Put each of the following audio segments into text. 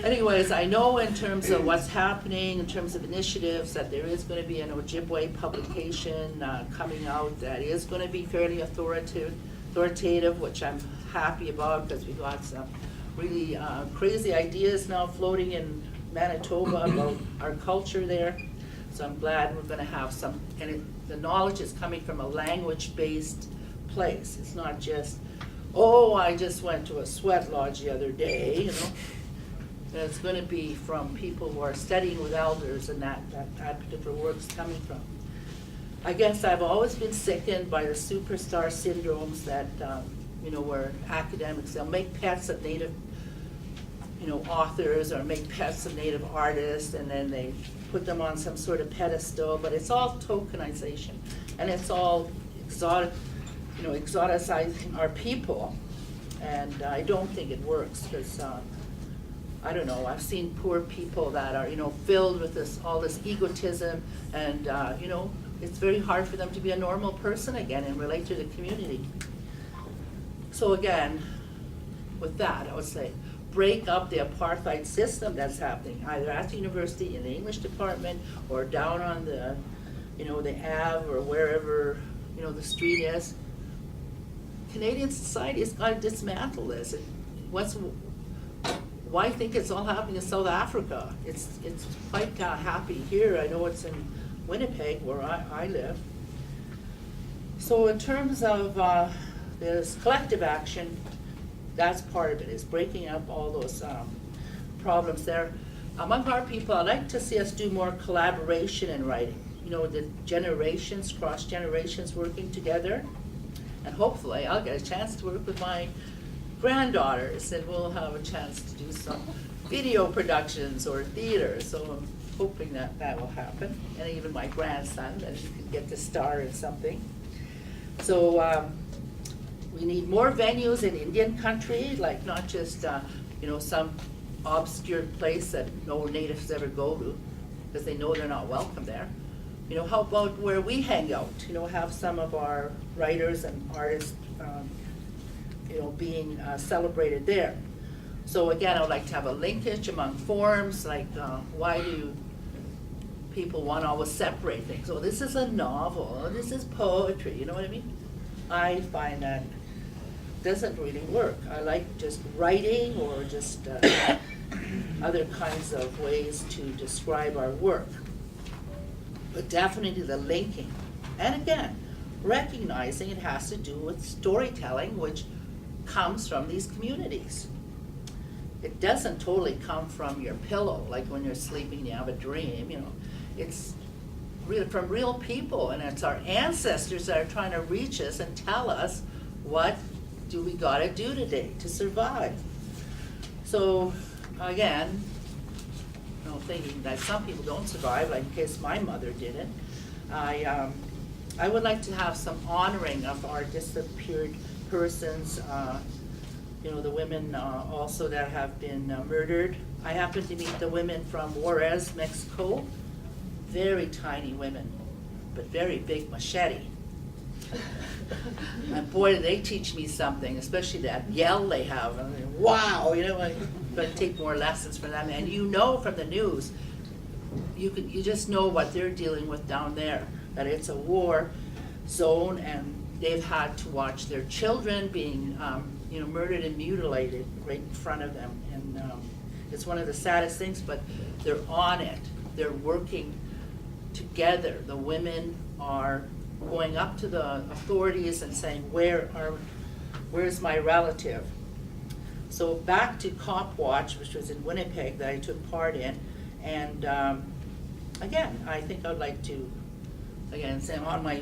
Anyways, I know in terms of what's happening, in terms of initiatives, that there is going to be an Ojibwe publication coming out that is going to be fairly authoritative, which I'm happy about because we got some really crazy ideas now floating in Manitoba about our culture there. So I'm glad we're going to have some, and the knowledge is coming from a language-based place. It's not just, oh, I just went to a sweat lodge the other day, you know. It's going to be from people who are studying with elders, and that particular work's coming from. I guess I've always been sickened by the superstar syndromes that, you know, where academics, they'll make pets of Native, you know, authors or make pets of Native artists, and then they put them on some sort of pedestal, but it's all tokenization, and it's all exotic, you know, exoticizing our people, and I don't think it works, because I don't know, I've seen poor people that are, you know, filled with this, all this egotism, and, you know, it's very hard for them to be a normal person again and relate to the community. So again, with that, I would say, break up the apartheid system that's happening, either at the university, in the English department, or down on the, you know, the Ave, or wherever, you know, the street is. Canadian society has got to dismantle this. Why think it's all happening in South Africa? It's quite happy here. I know it's in Winnipeg, where I live. So in terms of this collective action, that's part of it, is breaking up all those problems there. Among our people, I'd like to see us do more collaboration in writing. You know, the generations, cross generations working together. And hopefully I'll get a chance to work with my granddaughters, and we'll have a chance to do some video productions or theater. So I'm hoping that that will happen. And even my grandson, that he could get to star in something. So we need more venues in Indian country, like not just you know, some obscure place that no natives ever go to, because they know they're not welcome there. You know, how about where we hang out? You know, have some of our writers and artists, you know, being celebrated there. So again, I would like to have a linkage among forms, like why do people want to always separate things? Oh, this is a novel, oh, this is poetry, you know what I mean? I find that doesn't really work. I like just writing, or just other kinds of ways to describe our work. But definitely the linking. And again, recognizing it has to do with storytelling, which comes from these communities. It doesn't totally come from your pillow, like when you're sleeping you have a dream, you know. It's real, from real people, and it's our ancestors that are trying to reach us and tell us what do we gotta do today to survive. So again, you know, thinking that some people don't survive, like in case my mother didn't, I would like to have some honoring of our disappeared persons, you know, the women also that have been murdered. I happened to meet the women from Juarez, Mexico. Very tiny women, but very big machete. And boy, do they teach me something, especially that yell they have. I mean, wow, you know, I'm going to take more lessons from them. And you know from the news, you just know what they're dealing with down there, that it's a war zone, and they've had to watch their children being you know, murdered and mutilated right in front of them. And it's one of the saddest things, but they're on it. They're working together. The women are going up to the authorities and saying, where's my relative? So back to Cop Watch, which was in Winnipeg, that I took part in, and again, I think I'd like to, again, say I'm on my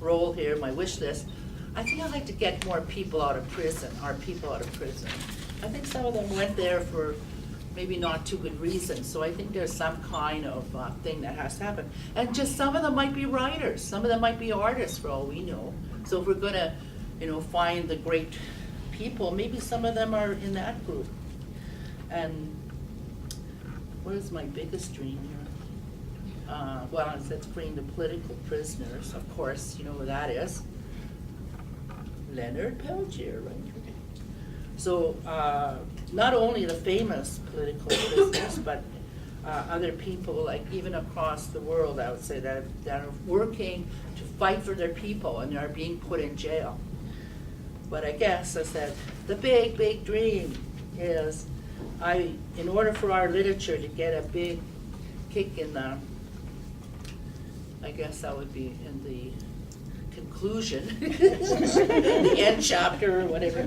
roll here, my wish list, I think I'd like to get more people out of prison, our people out of prison. I think some of them went there for maybe not too good reasons, so I think there's some kind of thing that has to happen. And just some of them might be writers, some of them might be artists for all we know. So if we're gonna, you know, find the great people, maybe some of them are in that group. And what is my biggest dream here? Well, it's freeing the political prisoners, of course, you know who that is. Leonard Peltier, right? So not only the famous political prisoners, but other people, like even across the world, I would say, that are working to fight for their people and are being put in jail. But I guess I said, the big, big dream is, in order for our literature to get a big kick in the, I guess that would be in the conclusion, the end chapter or whatever.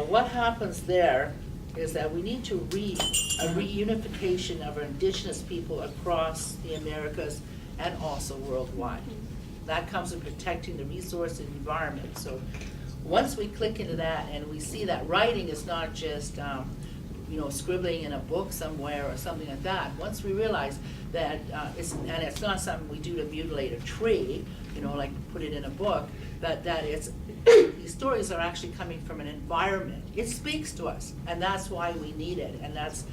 What happens there is that we need to read a reunification of our Indigenous people across the Americas and also worldwide. That comes with protecting the resource and environment. So once we click into that and we see that writing is not just scribbling in a book somewhere or something like that, once we realize that it's not something we do to mutilate a tree, like put it in a book, but that these stories are actually coming from an environment. It speaks to us, and that's why we need it, and that's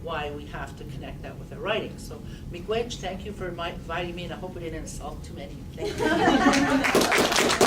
why we have to connect that with our writing. So, Miigwech, thank you for inviting me, and I hope I didn't insult too many. Thank you.